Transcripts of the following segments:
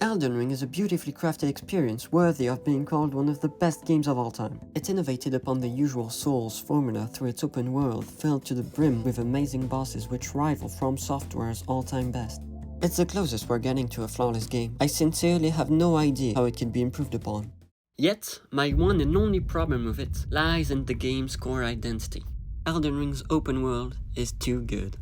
Elden Ring is a beautifully crafted experience worthy of being called one of the best games of all time. It innovated upon the usual Souls formula through its open world, filled to the brim with amazing bosses which rival From Software's all-time best. It's the closest we're getting to a flawless game. I sincerely have no idea how it could be improved upon. Yet, my one and only problem with it lies in the game's core identity. Elden Ring's open world is too good.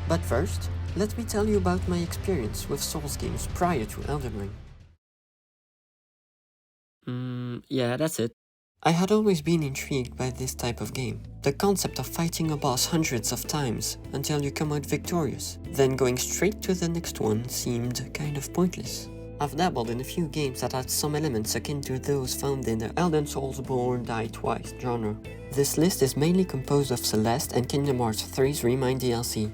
But first, let me tell you about my experience with Souls games prior to Elden Ring. Yeah, that's it. I had always been intrigued by this type of game. The concept of fighting a boss hundreds of times until you come out victorious, then going straight to the next one seemed kind of pointless. I've dabbled in a few games that had some elements akin to those found in the Elden Soulsborne Die Twice genre. This list is mainly composed of Celeste and Kingdom Hearts 3's Remind DLC.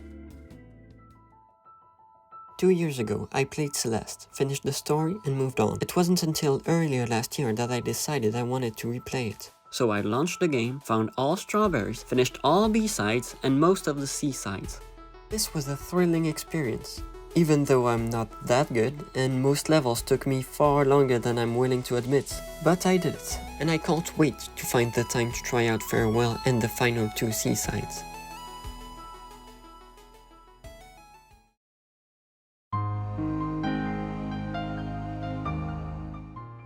2 years ago, I played Celeste, finished the story, and moved on. It wasn't until earlier last year that I decided I wanted to replay it. So I launched the game, found all strawberries, finished all B-sides, and most of the C-sides. This was a thrilling experience, even though I'm not that good, and most levels took me far longer than I'm willing to admit. But I did it, and I can't wait to find the time to try out Farewell and the final 2 C-sides.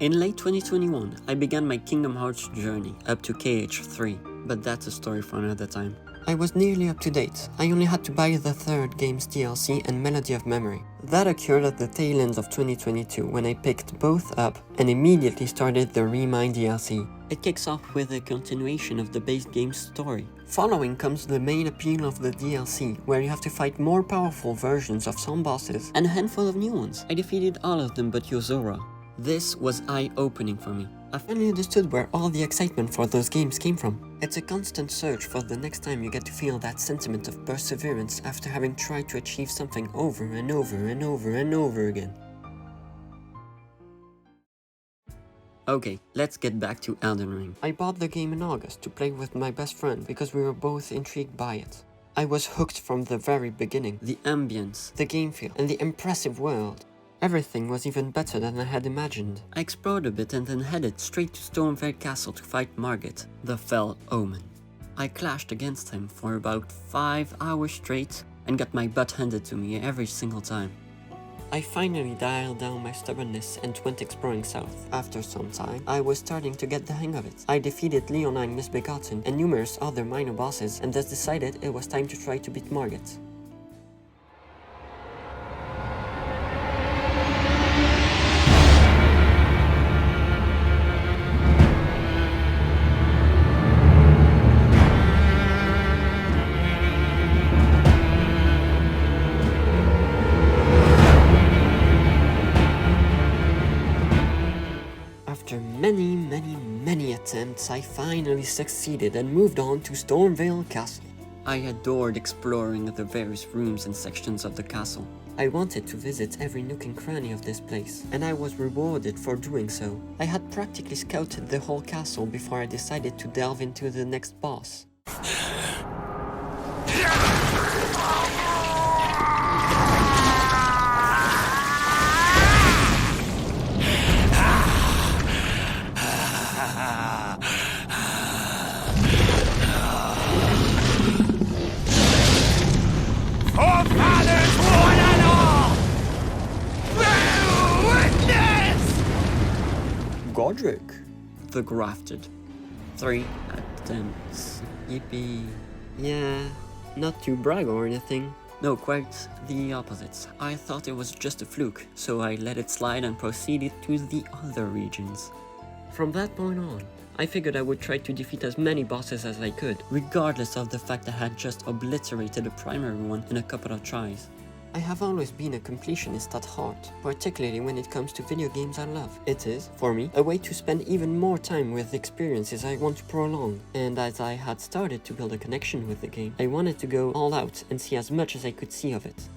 In late 2021, I began my Kingdom Hearts journey up to KH3, but that's a story for another time. I was nearly up to date. I only had to buy the third game's DLC and Melody of Memory. That occurred at the tail end of 2022 when I picked both up and immediately started the Remind DLC. It kicks off with a continuation of the base game's story. Following comes the main appeal of the DLC, where you have to fight more powerful versions of some bosses and a handful of new ones. I defeated all of them but Yozora. This was eye-opening for me. I finally understood where all the excitement for those games came from. It's a constant search for the next time you get to feel that sentiment of perseverance after having tried to achieve something over and over and over and over again. Okay, let's get back to Elden Ring. I bought the game in August to play with my best friend because we were both intrigued by it. I was hooked from the very beginning. The ambience, the game feel, and the impressive world. Everything was even better than I had imagined. I explored a bit and then headed straight to Stormveil Castle to fight Margit, the Fell Omen. I clashed against him for about 5 hours straight and got my butt handed to me every single time. I finally dialed down my stubbornness and went exploring south. After some time, I was starting to get the hang of it. I defeated Leonine Misbegotten and numerous other minor bosses and thus decided it was time to try to beat Margit. After many attempts, I finally succeeded and moved on to Stormveil Castle. I adored exploring the various rooms and sections of the castle. I wanted to visit every nook and cranny of this place, and I was rewarded for doing so. I had practically scouted the whole castle before I decided to delve into the next boss. Godric, the Grafted. 3 attempts. Yippee. Yeah, not to brag or anything. No, quite the opposite. I thought it was just a fluke, so I let it slide and proceeded to the other regions. From that point on, I figured I would try to defeat as many bosses as I could, regardless of the fact I had just obliterated the primary one in a couple of tries. I have always been a completionist at heart, particularly when it comes to video games I love. It is, for me, a way to spend even more time with experiences I want to prolong, and as I had started to build a connection with the game, I wanted to go all out and see as much as I could see of it.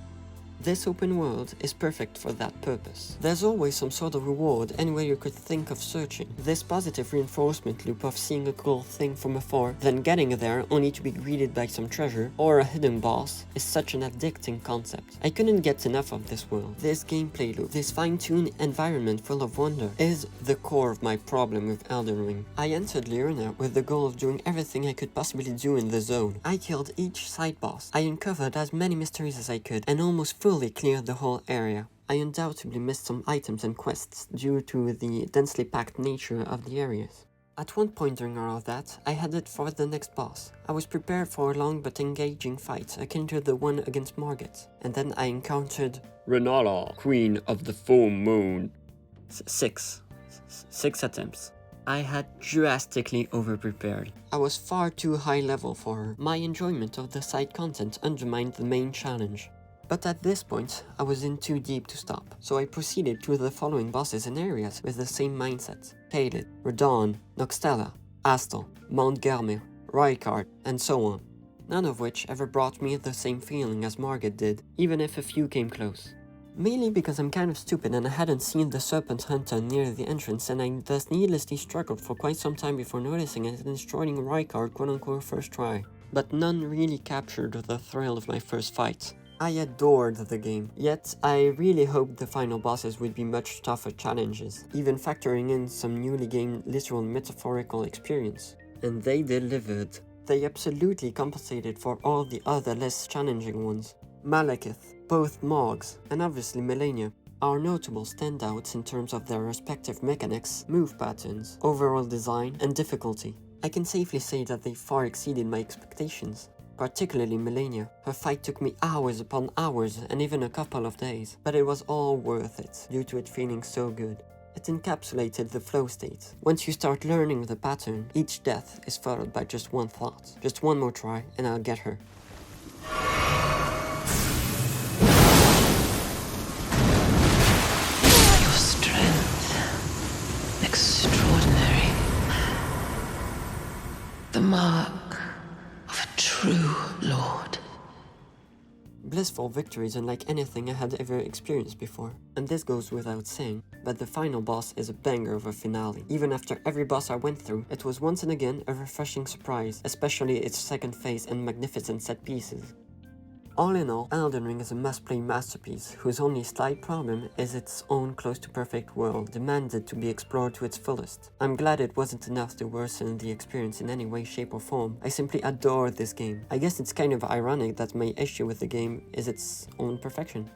This open world is perfect for that purpose. There's always some sort of reward anywhere you could think of searching. This positive reinforcement loop of seeing a cool thing from afar, then getting there only to be greeted by some treasure or a hidden boss is such an addicting concept. I couldn't get enough of this world. This gameplay loop, this fine-tuned environment full of wonder, is the core of my problem with Elden Ring. I entered Liurna with the goal of doing everything I could possibly do in the zone. I killed each side boss. I uncovered as many mysteries as I could and almost fully cleared the whole area. I undoubtedly missed some items and quests due to the densely packed nature of the areas. At one point during all of that, I headed for the next boss. I was prepared for a long but engaging fight akin to the one against Margit, and then I encountered Renala, Queen of the Full Moon. Six attempts. I had drastically overprepared. I was far too high level for her. My enjoyment of the side content undermined the main challenge. But at this point, I was in too deep to stop, so I proceeded to the following bosses and areas with the same mindset. Caelid, Radahn, Noxtella, Astel, Mount Gelmir, Rykard, and so on. None of which ever brought me the same feeling as Margit did, even if a few came close. Mainly because I'm kind of stupid and I hadn't seen the Serpent Hunter near the entrance, and I thus needlessly struggled for quite some time before noticing it and destroying Rykard quote-unquote first try. But none really captured the thrill of my first fight. I adored the game, yet I really hoped the final bosses would be much tougher challenges, even factoring in some newly gained literal and metaphorical experience. And they delivered. They absolutely compensated for all the other less challenging ones. Malekith, both Morgs, and obviously Melania are notable standouts in terms of their respective mechanics, move patterns, overall design, and difficulty. I can safely say that they far exceeded my expectations. Particularly Melania. Her fight took me hours upon hours and even a couple of days, but it was all worth it due to it feeling so good. It encapsulated the flow state. Once you start learning the pattern, each death is followed by just one thought. Just one more try and I'll get her. Your strength, extraordinary. The mark of a true lord. Blissful victories unlike anything I had ever experienced before. And this goes without saying, but the final boss is a banger of a finale. Even after every boss I went through, it was once and again a refreshing surprise, especially its second phase and magnificent set pieces. All in all, Elden Ring is a must-play masterpiece, whose only slight problem is its own close-to-perfect world, demanded to be explored to its fullest. I'm glad it wasn't enough to worsen the experience in any way, shape or form. I simply adore this game. I guess it's kind of ironic that my issue with the game is its own perfection.